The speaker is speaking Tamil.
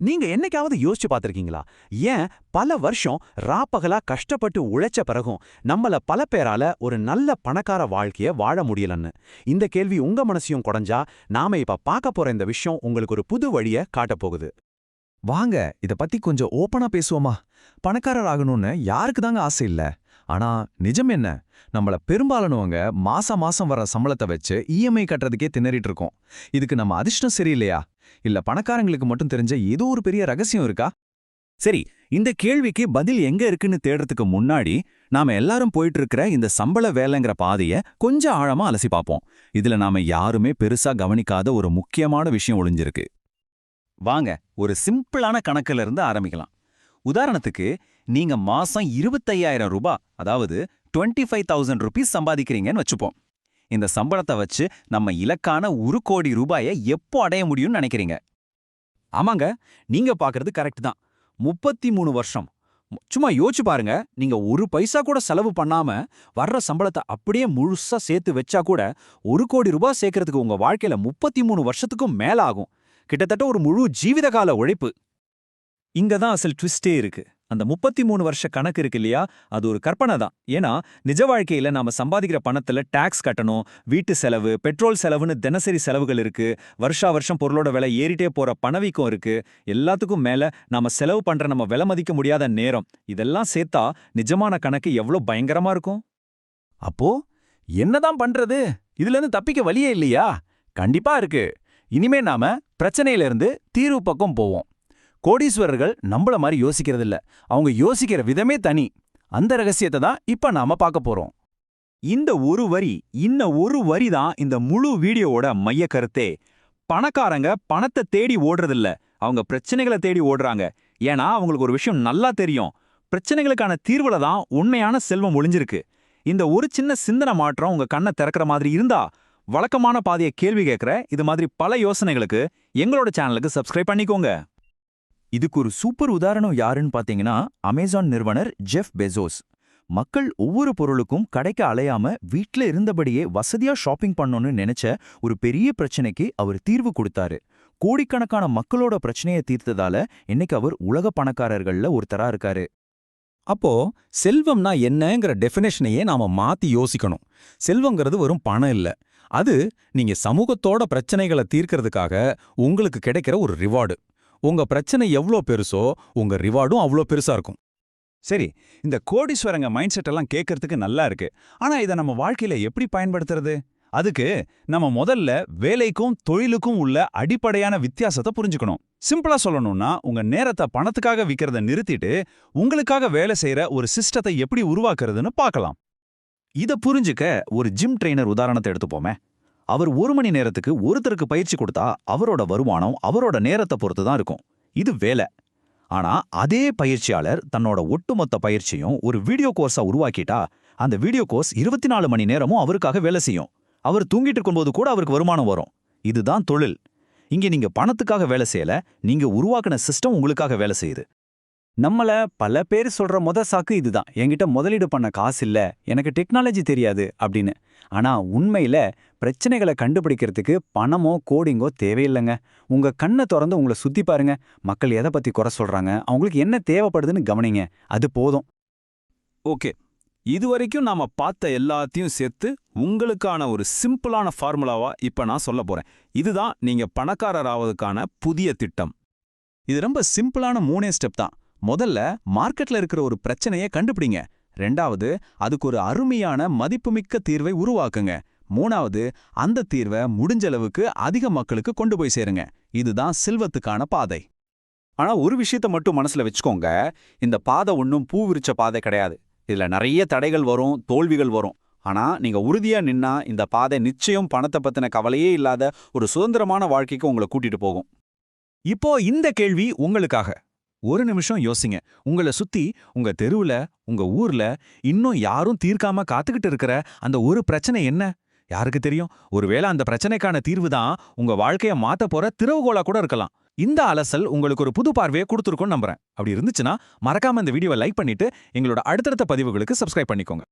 நீங்க என்னைக்காவது யோசிச்சு பார்த்திருக்கீங்களா? ஏன் பல வருஷம் ராப்பகலா கஷ்டப்பட்டு உழைச்ச பிறகும் நம்மள பல பேரால ஒரு நல்ல பணக்கார வாழ்க்கைய வாழ முடியலன்னு? இந்த கேள்வி உங்க மனசையும் குடைஞ்சா, நாம இப்ப பார்க்க போற இந்த விஷயம் உங்களுக்கு ஒரு புது வழிய காட்டப் போகுது. வாங்க இத பத்தி கொஞ்சம் ஓப்பனா பேசுவோமா? பணக்காரர் ஆகணும்னு யாருக்கு தாங்க ஆசை இல்ல? ஆனா நிஜம் என்ன? நம்மள பெரும்பாலானவங்க மாசம் மாசம் வர சம்பளத்தை வச்சு இஎம்ஐ கட்டுறதுக்கே திணறிட்டு இருக்கோம். இதுக்கு நம்ம அதிர்ஷ்டம் சரியில்லையா? இல்ல பணக்காரங்களுக்கு மட்டும் தெரிஞ்ச ஏதோ ஒரு பெரிய ரகசியம் இருக்கா? சரி, இந்த கேள்விக்கு பதில் எங்க இருக்குன்னு தேடுறதுக்கு முன்னாடி நாம எல்லாரும் போயிட்டு இருக்கிற இந்த சம்பள வேலைங்கிற பாதைய கொஞ்சம் ஆழமா அலசி பார்ப்போம். இதுல நாம யாருமே பெருசா கவனிக்காத ஒரு முக்கியமான விஷயம் ஒளிஞ்சிருக்கு. வாங்க ஒரு சிம்பிளான கணக்குல இருந்து ஆரம்பிக்கலாம். உதாரணத்துக்கு, நீங்க மாசம் 25,000 ரூபாய், அதாவது 25,000 rupees சம்பாதிக்கிறீங்கன்னு வச்சுப்போம். இந்த சம்பளத்தை வச்சு நம்ம இலக்கான 1 கோடி ரூபாயை எப்போ அடைய முடியும்னு நினைக்கிறீங்க? ஆமாங்க, நீங்க பார்க்கறது கரெக்ட் தான். 33 வருஷம். சும்மா யோசிச்சு பாருங்க. நீங்க ஒரு பைசா கூட செலவு பண்ணாம வர்ற சம்பளத்தை அப்படியே முழுசா சேர்த்து வச்சா கூட 1 கோடி ரூபாய் சேர்க்கறதுக்கு உங்க வாழ்க்கையில 33 வருஷத்துக்கும் மேல ஆகும். கிட்டத்தட்ட ஒரு முழு ஜீவிதகால உழைப்பு. இங்க தான் அசல் ட்விஸ்டே இருக்கு. அந்த 33 வருஷ கணக்கு இருக்கு இல்லையா, அது ஒரு கற்பனை தான். ஏன்னா நிஜ வாழ்க்கையில நாம சம்பாதிக்கிற பணத்துல டாக்ஸ் கட்டணும், வீட்டு செலவு, பெட்ரோல் செலவுன்னு தினசரி செலவுகள் இருக்கு, வருஷா வருஷம் பொருளோட விலை ஏறிட்டே போற பணவீக்கம் இருக்கு. எல்லாத்துக்கும் மேல நாம செலவு பண்ற நம்ம விலை மதிக்க முடியாத நேரம், இதெல்லாம் சேர்த்தா நிஜமான கணக்கு எவ்வளோ பயங்கரமா இருக்கும். அப்போ என்னதான் பண்றது? இதுல இருந்து தப்பிக்க வழியே இல்லையா? கண்டிப்பா இருக்கு. இனிமே நாம பிரச்சனையில இருந்து தீர்வு பக்கம் போவோம். கோடீஸ்வரர்கள் நம்மள மாதிரி யோசிக்கிறது இல்ல, அவங்க யோசிக்கிற விதமே தனி. அந்த ரகசியத்தை தான் இப்ப நாம பார்க்க போறோம். இந்த ஒரு வரி தான் இந்த முழு வீடியோவோட மைய கருத்தே. பணக்காரங்க பணத்தை தேடி ஓடுறதில்ல, அவங்க பிரச்சனைகளை தேடி ஓடுறாங்க. ஏன்னா அவங்களுக்கு ஒரு விஷயம் நல்லா தெரியும், பிரச்சனைகளுக்கான தீர்வுல தான் உண்மையான செல்வம் ஒளிஞ்சிருக்கு. இந்த ஒரு சின்ன சிந்தனை மாற்றம் உங்க கண்ணை திறக்கிற மாதிரி இருந்தா, வழக்கமான பாதையை கேள்வி கேட்கிற இது மாதிரி பல யோசனைகளுக்கு எங்களோட சேனலுக்கு சப்ஸ்கிரைப் பண்ணிக்கோங்க. இதுக்கு ஒரு சூப்பர் உதாரணம் யாருன்னு பாத்தீங்கன்னா, அமேசான் நிறுவனர் ஜெஃப் பெசோஸ். மக்கள் ஒவ்வொரு பொருளுக்கும் கடைக்கு அலையாம வீட்ல இருந்தபடியே வசதியா ஷாப்பிங் பண்ணணும்னு நினைச்ச ஒரு பெரிய பிரச்சனைக்கு அவர் தீர்வு கொடுத்தாரு. கோடிக்கணக்கான மக்களோட பிரச்சனையை தீர்த்ததால இன்னைக்கு அவர் உலக பணக்காரர்கள்ல ஒருத்தரா இருக்காரு. அப்போ செல்வம்னா என்னங்கிற டெஃபினேஷனையே நாம மாத்தி யோசிக்கணும். செல்வங்கிறது வெறும் பணம் இல்ல, அது நீங்க சமூகத்தோட பிரச்சனைகளை தீர்க்கறதுக்காக உங்களுக்கு கிடைக்கிற ஒரு ரிவார்டு. உங்க பிரச்சனை எவ்வளோ பெருசோ உங்க ரிவார்டும் அவ்வளோ பெருசா இருக்கும். சரி, இந்த கோடீஸ்வரங்க மைண்ட் செட் எல்லாம் கேட்கறதுக்கு நல்லா இருக்கு. ஆனா இதை நம்ம வாழ்க்கையில எப்படி பயன்படுத்துறது? அதுக்கு நம்ம முதல்ல வேலைக்கும் தொழிலுக்கும் உள்ள அடிப்படையான வித்தியாசத்தை புரிஞ்சுக்கணும். சிம்பிளா சொல்லணும்னா, உங்க நேரத்தை பணத்துக்காக விற்கிறத நிறுத்திட்டு உங்களுக்காக வேலை செய்யற ஒரு சிஸ்டத்தை எப்படி உருவாக்குறதுன்னு பார்க்கலாம். இதை புரிஞ்சுக்க ஒரு ஜிம் ட்ரெய்னர் உதாரணத்தை எடுத்துப்போமே. அவர் 1 மணி நேரத்துக்கு ஒருத்தருக்கு பயிற்சி கொடுத்தா அவரோட வருமானம் அவரோட நேரத்தை பொறுத்து தான் இருக்கும். இது வேலை. ஆனா அதே பயிற்சியாளர் தன்னோட ஒட்டுமொத்த பயிற்சியும் ஒரு வீடியோ கோர்ஸா உருவாக்கிட்டா, அந்த வீடியோ கோர்ஸ் 24 மணி நேரமும் அவருக்காக வேலை செய்யும். அவர் தூங்கிட்டு இருக்கும்போது கூட அவருக்கு வருமானம் வரும். இதுதான் தொழில். இங்க நீங்க பணத்துக்காக வேலை செய்யல, நீங்க உருவாக்கின சிஸ்டம் உங்களுக்காக வேலை செய்யுது. நம்மள பல பேர் சொல்ற சாக்கு இதுதான். என்கிட்ட முதலீடு பண்ண காசு இல்ல, எனக்கு டெக்னாலஜி தெரியாது அப்படின்னு. ஆனா உண்மையில பிரச்சனைகளை கண்டுபிடிக்கிறதுக்கு பணமோ கோடிங்கோ தேவையில்லைங்க. உங்க கண்ணை திறந்து உங்களை சுத்தி பாருங்க. மக்கள் எதை பத்தி குறை சொல்றாங்க, அவங்களுக்கு என்ன தேவைப்படுதுன்னு கவனிங்க. அது போதும். ஓகே, இதுவரைக்கும் நாம பார்த்த எல்லாத்தையும் சேர்த்து உங்களுக்கான ஒரு சிம்பிளான ஃபார்முலாவா இப்ப நான் சொல்ல போறேன். இதுதான் நீங்க பணக்காரர் ஆவதுக்கான புதிய திட்டம். இது ரொம்ப சிம்பிளான 3 ஸ்டெப் தான். முதல்ல மார்க்கெட்ல இருக்கிற ஒரு பிரச்சனையை கண்டுபிடிங்க. 2வது, அதுக்கு ஒரு அருமையான மதிப்புமிக்க தீர்வை உருவாக்குங்க. 3வது, அந்த தீர்வை முடிஞ்சளவுக்கு அதிக மக்களுக்கு கொண்டு போய் சேருங்க. இதுதான் செல்வத்துக்கான பாதை. ஆனா ஒரு விஷயத்தை மட்டும் மனசுல வச்சுக்கோங்க, இந்த பாதை ஒன்றும் பூ விரிச்ச பாதை கிடையாது. இதுல நிறைய தடைகள் வரும், தோல்விகள் வரும். ஆனா நீங்க உறுதியா நின்னா இந்த பாதை நிச்சயம் பணத்தை பத்தின கவலையே இல்லாத ஒரு சுதந்திரமான வாழ்க்கைக்கு உங்களை கூட்டிட்டு போகும். இப்போ இந்த கேள்வி உங்களுக்காக. ஒரு நிமிஷம் யோசிங்க. உங்களை சுத்தி, உங்க தெருவுல, உங்க ஊர்ல இன்னும் யாரும் தீர்க்காம காத்துக்கிட்டு இருக்கிற அந்த ஒரு பிரச்சனை என்ன? யாருக்கு தெரியும்? ஒருவேளை அந்த பிரச்சனைக்கான தீர்வு தான் உங்க வாழ்க்கைய மாத்த போற திறவுகோலா கூட இருக்கலாம். இந்த அலசல் உங்களுக்கு ஒரு புது பார்வையை கொடுத்துருக்கும்னு நம்புறேன். அப்படி இருந்துச்சுன்னா மறக்காம இந்த வீடியோவை லைக் பண்ணிட்டு எங்களோட அடுத்தடுத்த பதிவுகளுக்கு சப்ஸ்கிரைப் பண்ணிக்கோங்க.